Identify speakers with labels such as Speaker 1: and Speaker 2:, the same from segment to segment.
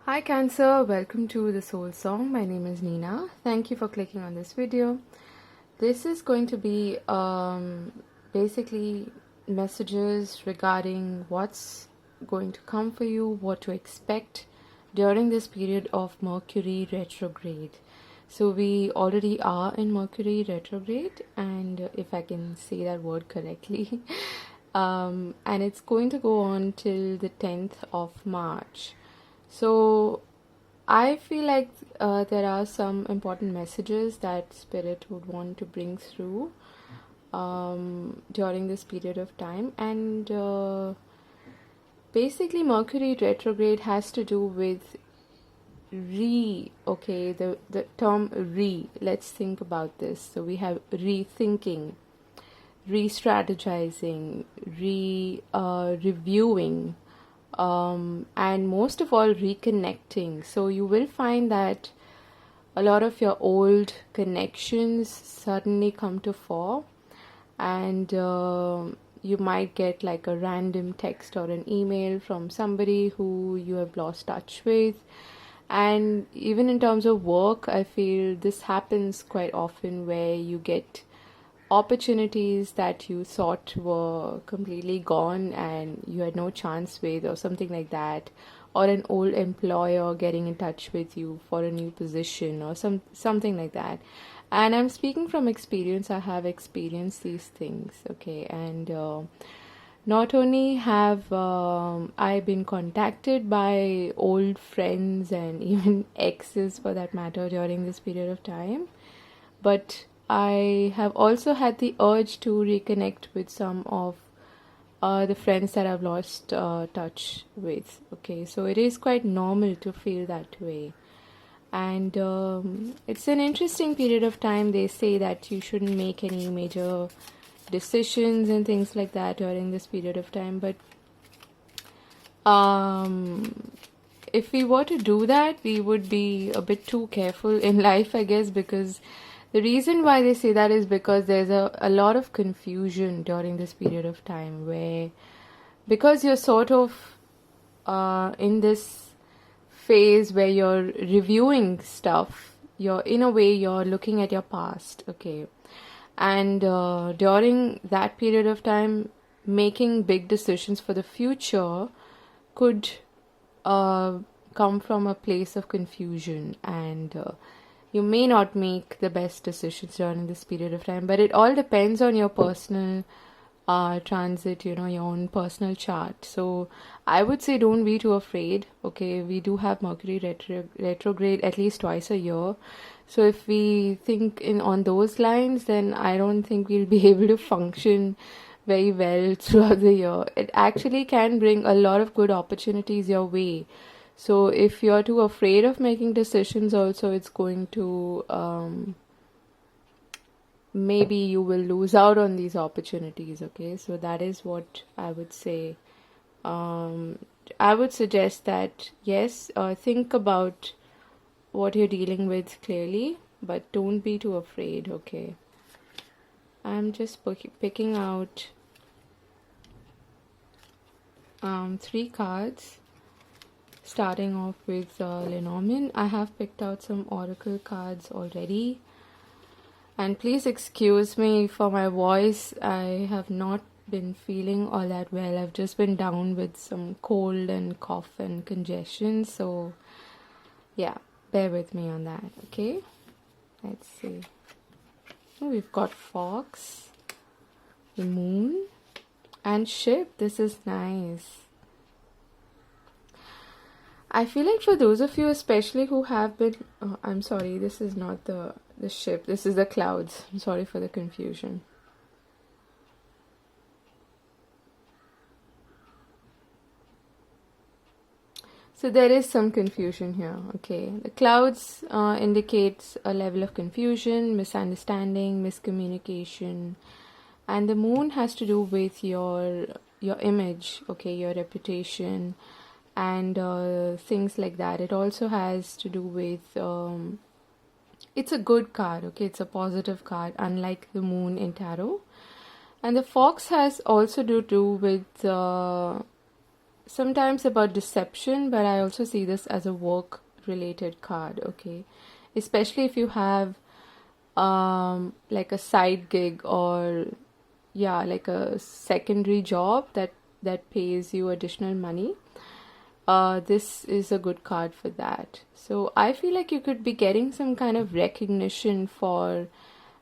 Speaker 1: Hi Cancer, welcome to the Soul Song. My name is Nina. Thank you for clicking on this video. This is going to be basically messages regarding what's going to come for you, what to expect during this period of Mercury retrograde. So we already are in Mercury retrograde, and if I can say that word correctly, and it's going to go on till the 10th of March. So I feel like there are some important messages that Spirit would want to bring through during this period of time. And basically, Mercury retrograde has to do with the term let's think about this. So we have rethinking, re-strategizing, reviewing, and most of all reconnecting. So you will find that a lot of your old connections suddenly come to fore, and you might get like a random text or an email from somebody who you have lost touch with. And even in terms of work, I feel this happens quite often, where you get opportunities that you thought were completely gone and you had no chance with, or something like that, or an old employer getting in touch with you for a new position, or something like that. And I'm speaking from experience. I have experienced these things, okay? And not only have I been contacted by old friends and even exes for that matter during this period of time, but I have also had the urge to reconnect with some of the friends that I've lost touch with. Okay, so it is quite normal to feel that way. And it's an interesting period of time. They say that you shouldn't make any major decisions and things like that during this period of time. But if we were to do that, we would be a bit too careful in life, I guess, because the reason why they say that is because there's a lot of confusion during this period of time, where because you're sort of in this phase where you're reviewing stuff, you're looking at your past, okay? And during that period of time, making big decisions for the future could come from a place of confusion, and you may not make the best decisions during this period of time. But it all depends on your personal transit, your own personal chart. So I would say don't be too afraid. Okay, we do have Mercury retrograde at least twice a year. So if we think on those lines, then I don't think we'll be able to function very well throughout the year. It actually can bring a lot of good opportunities your way. So if you're too afraid of making decisions also, it's going to maybe you will lose out on these opportunities, okay? So that is what I would say. I would suggest that, yes, think about what you're dealing with clearly, but don't be too afraid, okay? I'm just picking out 3 cards, starting off with Lenormand. I have picked out some oracle cards already. And please excuse me for my voice. I have not been feeling all that well. I've just been down with some cold and cough and congestion. So, yeah, bear with me on that, okay? Let's see. Oh, we've got Fox, the Moon, and Ship. This is nice. I feel like for those of you especially who have been... I'm sorry, this is not the ship. This is the clouds. I'm sorry for the confusion. So there is some confusion here, okay? The clouds indicates a level of confusion, misunderstanding, miscommunication. And the moon has to do with your image, okay, your reputation, and things like that. It also has to do with... it's a good card, okay? It's a positive card, unlike the moon in tarot. And the fox has also to do with sometimes about deception, but I also see this as a work related card, okay? Especially if you have like a side gig, or yeah, like a secondary job that pays you additional money. This is a good card for that. So I feel like you could be getting some kind of recognition for,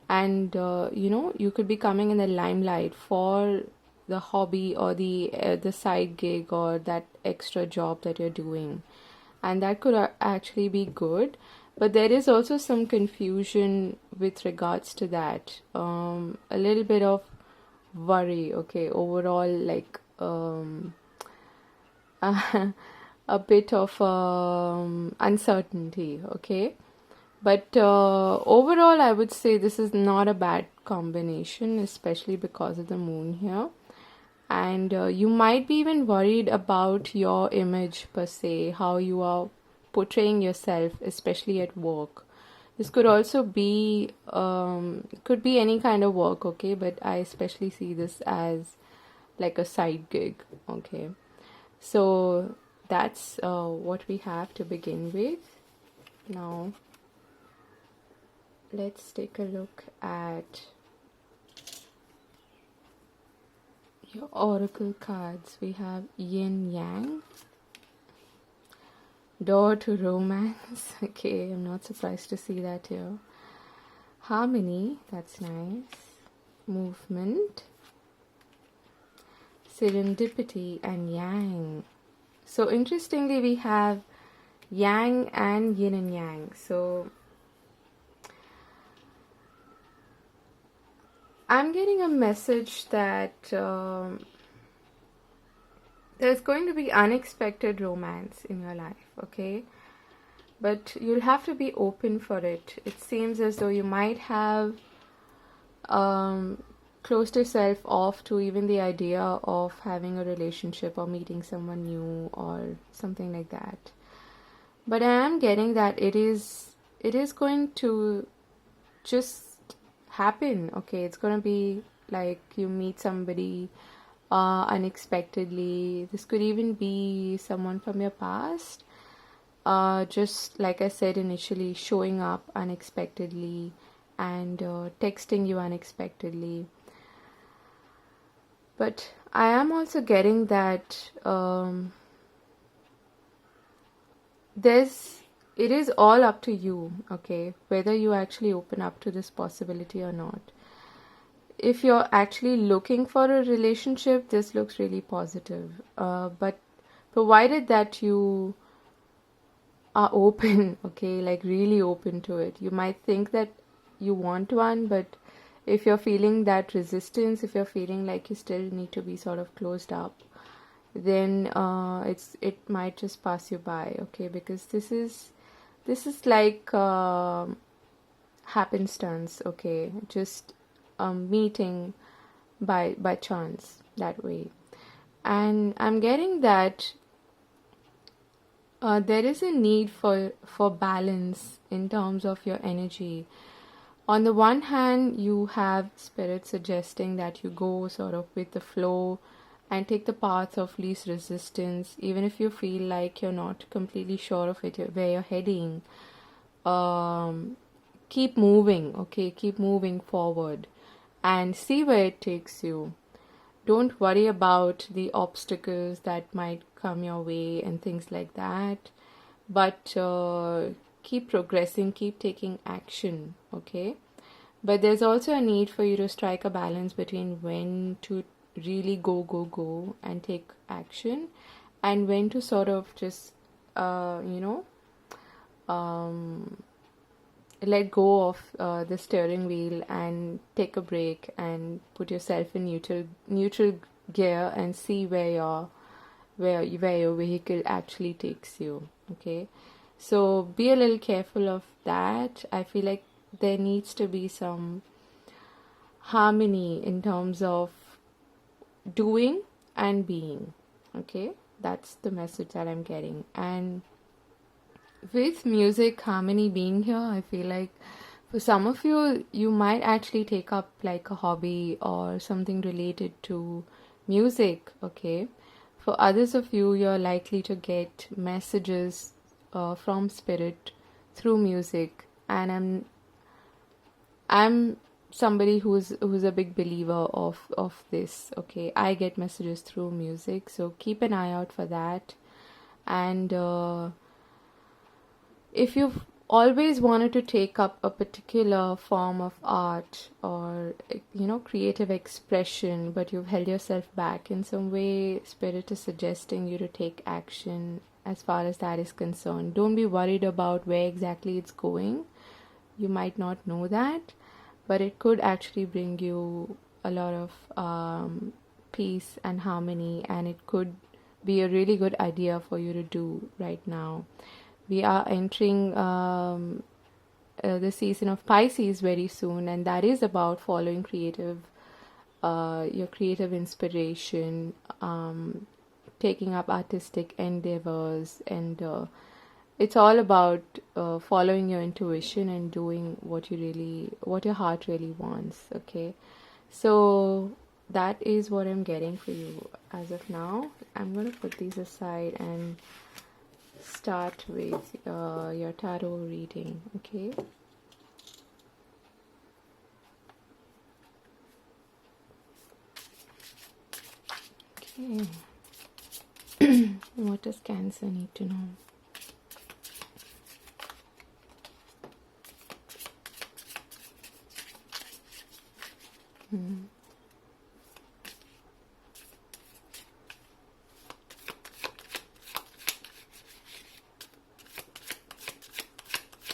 Speaker 1: and you could be coming in the limelight for the hobby or the side gig or that extra job that you're doing, and that could actually be good. But there is also some confusion with regards to that. A little bit of worry, okay, overall, like a bit of uncertainty, okay. But overall, I would say this is not a bad combination, especially because of the moon here. And you might be even worried about your image per se, how you are portraying yourself, especially at work. This could also be, could be any kind of work, okay, but I especially see this as like a side gig, okay. So that's what we have to begin with. Now, let's take a look at your oracle cards. We have yin yang, door to romance. Okay, I'm not surprised to see that here. Harmony, that's nice. Movement, serendipity, and yang. So interestingly, we have yang and yin and yang. So I'm getting a message that there's going to be unexpected romance in your life, okay? But you'll have to be open for it. It seems as though you might have closed yourself off to even the idea of having a relationship or meeting someone new or something like that. But I am getting that it is going to just happen, okay? It's going to be like you meet somebody unexpectedly. This could even be someone from your past, just like I said initially, showing up unexpectedly and texting you unexpectedly. But I am also getting that it is all up to you, okay, whether you actually open up to this possibility or not. If you're actually looking for a relationship, this looks really positive. But provided that you are open, okay, like really open to it. You might think that you want one, but if you're feeling that resistance, if you're feeling like you still need to be sort of closed up, then it might just pass you by, okay, because this is like happenstance, okay, just meeting by chance that way. And I'm getting that there is a need for balance in terms of your energy. On the one hand, you have spirit suggesting that you go sort of with the flow and take the path of least resistance, even if you feel like you're not completely sure of it, where you're heading. Keep moving, okay? Keep moving forward and see where it takes you. Don't worry about the obstacles that might come your way and things like that. But keep progressing, keep taking action, okay? But there's also a need for you to strike a balance between when to really go and take action, and when to sort of just let go of the steering wheel and take a break and put yourself in neutral gear and see where your vehicle actually takes you, okay? So be a little careful of that. I feel like there needs to be some harmony in terms of doing and being, okay? That's the message that I'm getting. And with music, harmony being here, I feel like for some of you, you might actually take up like a hobby or something related to music, okay? For others of you, you're likely to get messages from spirit through music, and I'm somebody who's a big believer of this. Okay, I get messages through music, so keep an eye out for that. And if you've always wanted to take up a particular form of art or creative expression, but you've held yourself back in some way, spirit is suggesting you to take action as far as that is concerned. Don't be worried about where exactly it's going. You might not know that, but it could actually bring you a lot of peace and harmony, and it could be a really good idea for you to do right now. We are entering the season of Pisces very soon, and that is about following your creative inspiration, taking up artistic endeavors, and it's all about following your intuition and doing what your heart really wants. Okay, so that is what I'm getting for you as of now. I'm going to put these aside and start with your tarot reading. Okay, what does Cancer need to know?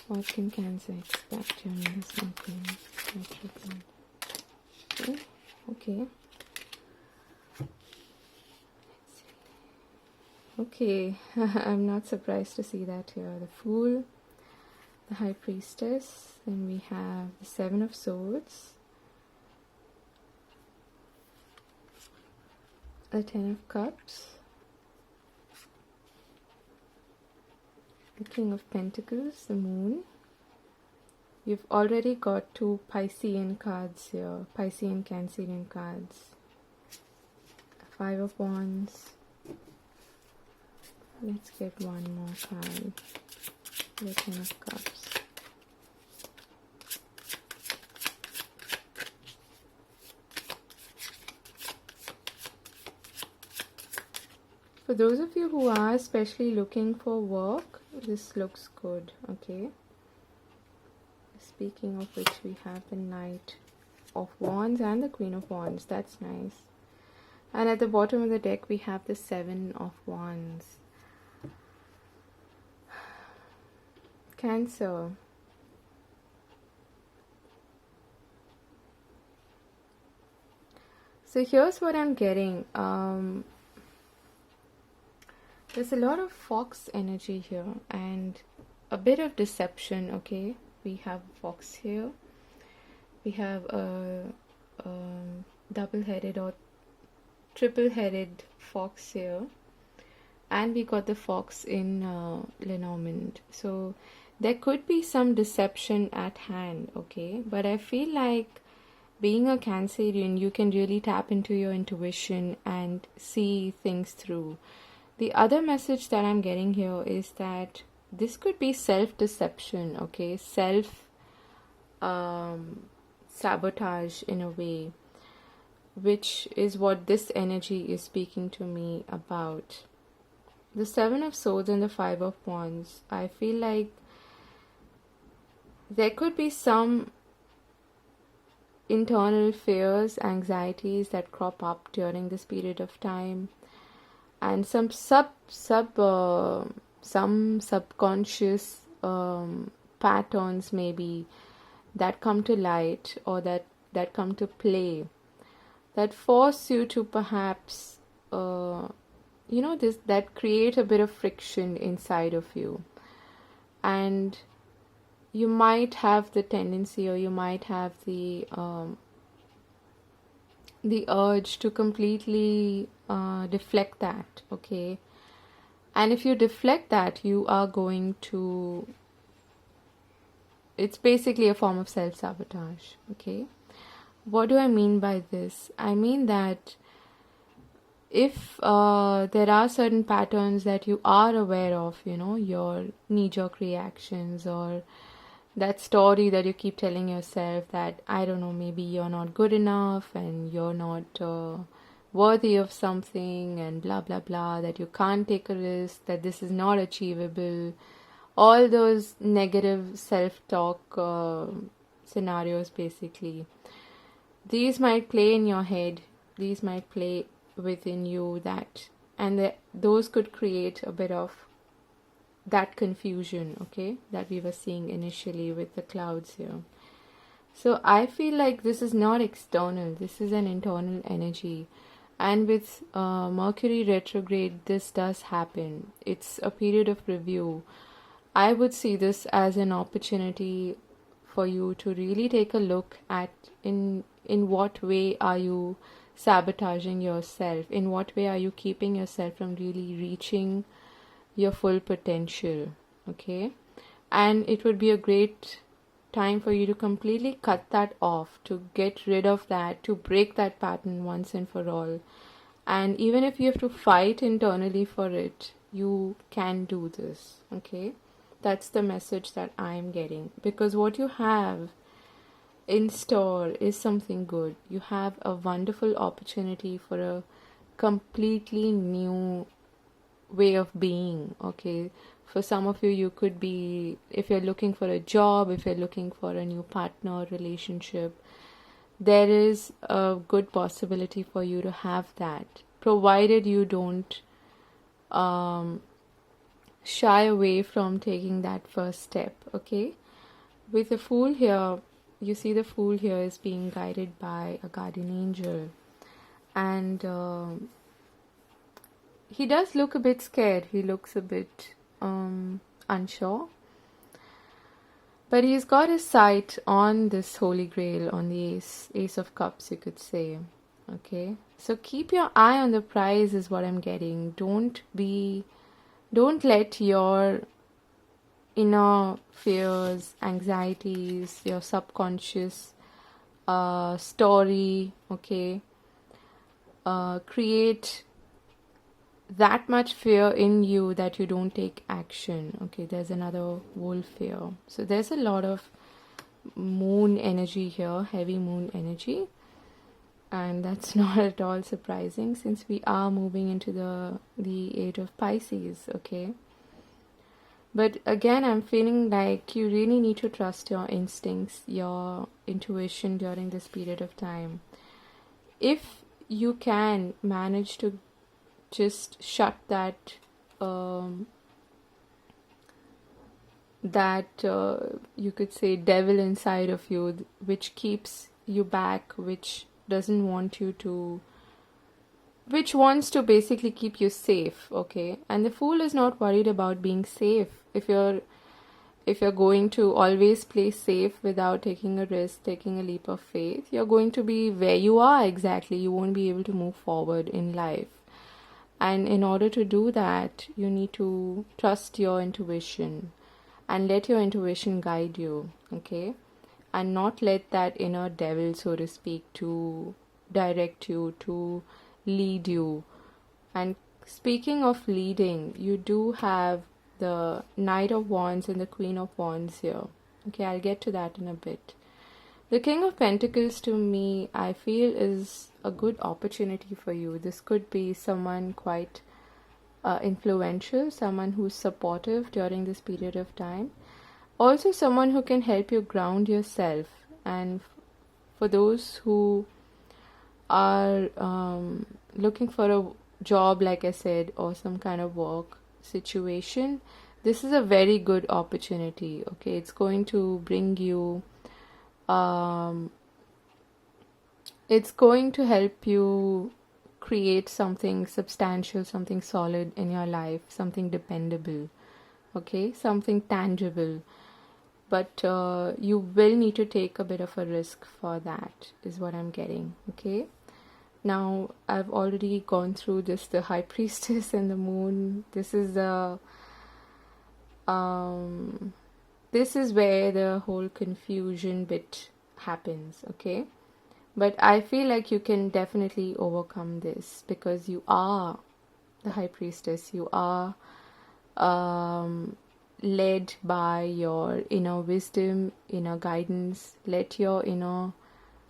Speaker 1: What can Cancer expect during this Mercury retrograde? Okay. Okay, I'm not surprised to see that here. The Fool, the High Priestess, then we have the Seven of Swords, the Ten of Cups, the King of Pentacles, the Moon. You've already got two Piscean cards here, Piscean Cancerian cards. Five of Wands. Let's get one more card. The Ten of Cups. For those of you who are especially looking for work, this looks good. Okay. Speaking of which, we have the Knight of Wands and the Queen of Wands. That's nice. And at the bottom of the deck, we have the Seven of Wands. Cancer. So here's what I'm getting. There's a lot of fox energy here and a bit of deception. Okay, we have fox here. We have a double-headed or triple-headed fox here, and we got the fox in Lenormand. So there could be some deception at hand. Okay, but I feel like being a Cancerian, you can really tap into your intuition and see things through. The other message that I'm getting here is that this could be self-deception, okay? Sabotage in a way, which is what this energy is speaking to me about. The Seven of Swords and the Five of Wands, I feel like there could be some internal fears, anxieties that crop up during this period of time, and some subconscious patterns maybe that come to light, or that come to play, that force you to perhaps that create a bit of friction inside of you. And you might have the tendency, or you might have the urge to completely deflect that. Okay, and if you deflect that, you are going to, it's basically a form of self-sabotage. Okay, what do I mean by this? I mean that if there are certain patterns that you are aware of, your knee-jerk reactions, or that story that you keep telling yourself that, I don't know, maybe you're not good enough and you're not worthy of something and blah blah blah, that you can't take a risk, that this is not achievable, all those negative self-talk scenarios basically, these might play in your head, these might play within you, that and those could create a bit of that confusion, okay, that we were seeing initially with the clouds here. So I feel like this is not external, this is an internal energy. And with Mercury retrograde, this does happen. It's a period of review. I would see this as an opportunity for you to really take a look at in what way are you sabotaging yourself, in what way are you keeping yourself from really reaching your full potential, okay? And it would be a great time for you to completely cut that off, to get rid of that, to break that pattern once and for all. And even if you have to fight internally for it, you can do this, okay? That's the message that I'm getting, because what you have in store is something good. You have a wonderful opportunity for a completely new way of being, okay? For some of you, you could be, if you're looking for a job, if you're looking for a new partner, relationship, there is a good possibility for you to have that, provided you don't shy away from taking that first step, okay? With the Fool here, you see the Fool here is being guided by a guardian angel, and he does look a bit scared. He looks a bit unsure. But he's got his sight on this Holy Grail, on the Ace of Cups, you could say. Okay? So keep your eye on the prize is what I'm getting. Don't let your inner fears, anxieties, your subconscious story, okay, create that much fear in you that you don't take action, okay? There's another wolf here. So there's a lot of moon energy here, heavy moon energy, and that's not at all surprising since we are moving into the age of Pisces, okay? But again, I'm feeling like you really need to trust your instincts, your intuition during this period of time. If you can manage to just shut that you could say devil inside of you, which keeps you back, which doesn't want you to, which wants to basically keep you safe, okay? And the Fool is not worried about being safe. If you're going to always play safe without taking a risk, taking a leap of faith, you're going to be where you are exactly. You won't be able to move forward in life. And in order to do that, you need to trust your intuition and let your intuition guide you, okay? And not let that inner devil, so to speak, to direct you, to lead you. And speaking of leading, you do have the Knight of Wands and the Queen of Wands here. Okay, I'll get to that in a bit. The King of Pentacles, to me, I feel is a good opportunity for you. This could be someone quite influential, someone who's supportive during this period of time. Also someone who can help you ground yourself. And for those who are looking for a job, like I said, or some kind of work situation, this is a very good opportunity, okay? It's going to bring you it's going to help you create something substantial, something solid in your life, something dependable, okay, something tangible. But you will need to take a bit of a risk for that, is what I'm getting, okay? Now, I've already gone through this, the High Priestess and the Moon. This is the this is where the whole confusion bit happens, okay? But I feel like you can definitely overcome this because you are the high priestess. You are um, led by your inner wisdom, inner guidance. Let your inner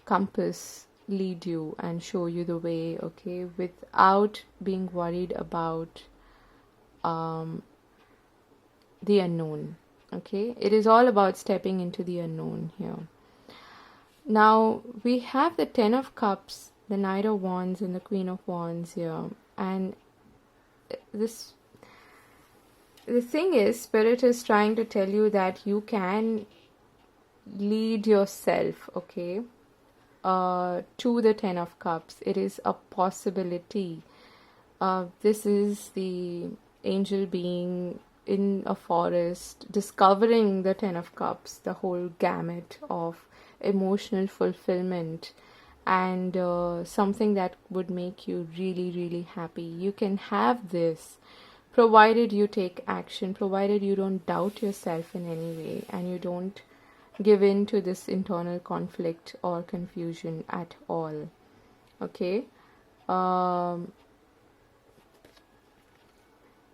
Speaker 1: compass lead you and show you the way, okay, without being worried about um, the unknown. Okay, it is all about stepping into the unknown here. Now we have the Ten of Cups, the Knight of Wands, and the Queen of Wands here. And this, the thing is, Spirit is trying to tell you that you can lead yourself, okay, to the Ten of Cups. It is a possibility. This is the angel being in a forest, discovering the Ten of Cups, the whole gamut of emotional fulfillment, and something that would make you really, really happy. You can have this provided you take action, provided you don't doubt yourself in any way, and you don't give in to this internal conflict or confusion at all. Okay?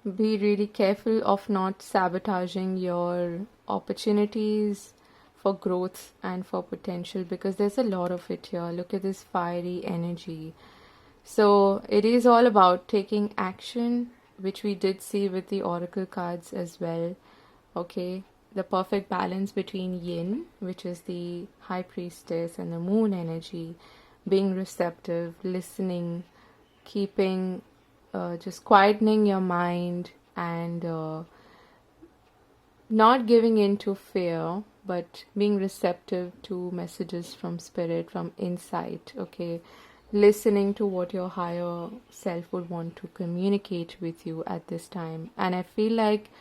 Speaker 1: Be really careful of not sabotaging your opportunities for growth and for potential, because there's a lot of it here. Look at this fiery energy. So it is all about taking action, which we did see with the oracle cards as well. Okay, the perfect balance between yin, which is the high priestess, and the moon energy, being receptive, listening, keeping just quietening your mind, and not giving in to fear, but being receptive to messages from spirit, from insight. Okay, listening to what your higher self would want to communicate with you at this time. And I feel like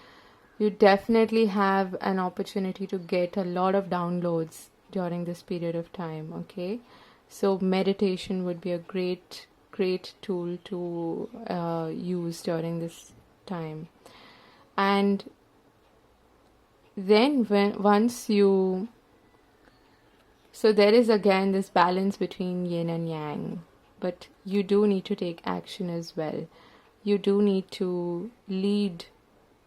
Speaker 1: you definitely have an opportunity to get a lot of downloads during this period of time. Okay, so meditation would be a great tool to use during this time. And then once you, so there is again this balance between yin and yang, but you do need to take action as well. You do need to lead,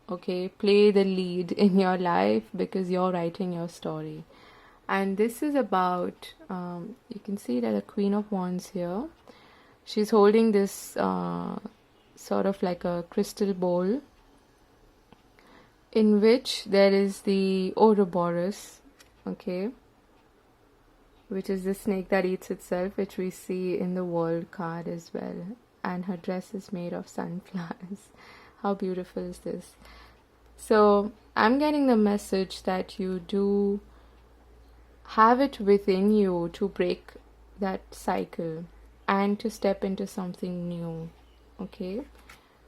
Speaker 1: okay, play the lead in your life, because you're writing your story. And this is about, you can see that the Queen of Wands here, she's holding this sort of like a crystal bowl in which there is the Ouroboros, okay, which is the snake that eats itself, which we see in the World card as well. And her dress is made of sunflowers. How beautiful is this? So I'm getting the message that you do have it within you to break that cycle and to step into something new, okay?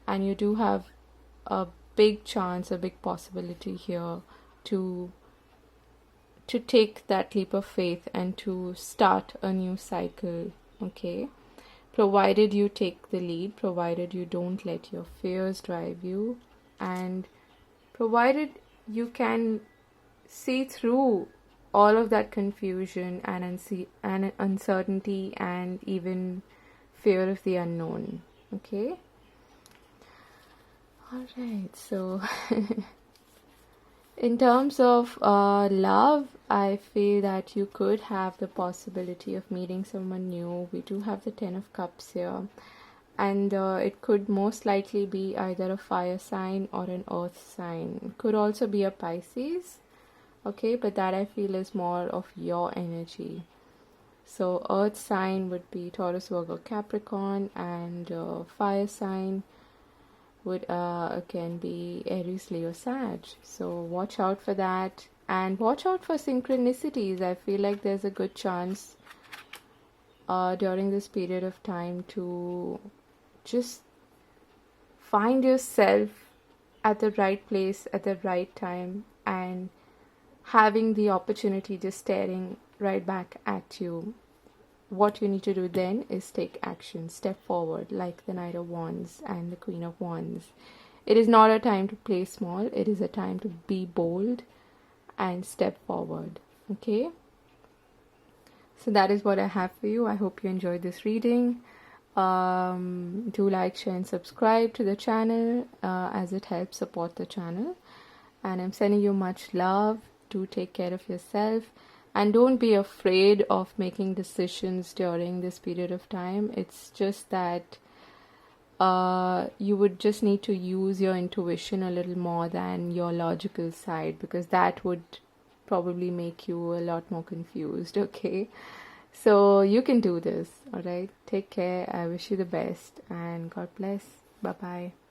Speaker 1: And you do have a big chance, a big possibility here to take that leap of faith and to start a new cycle, okay? Provided you take the lead, provided you don't let your fears drive you, and provided you can see through all of that confusion and uncertainty and even fear of the unknown. Okay? Alright, so in terms of love, I feel that you could have the possibility of meeting someone new. We do have the Ten of Cups here. And it could most likely be either a fire sign or an earth sign. It could also be a Pisces. Okay, but that I feel is more of your energy. So earth sign would be Taurus, Virgo, Capricorn, and fire sign would again be Aries, Leo, Sag. So watch out for that, and watch out for synchronicities. I feel like there's a good chance during this period of time to just find yourself at the right place at the right time, and having the opportunity just staring right back at you. What you need to do then is take action, step forward, like the Knight of Wands and the Queen of Wands. It is not a time to play small, it is a time to be bold and step forward. Okay? So that is what I have for you. I hope you enjoyed this reading. Do like, share, and subscribe to the channel as it helps support the channel. And I'm sending you much love. Do take care of yourself. And don't be afraid of making decisions during this period of time. It's just that you would just need to use your intuition a little more than your logical side, because that would probably make you a lot more confused. Okay, so you can do this. All right, take care. I wish you the best and God bless. Bye bye.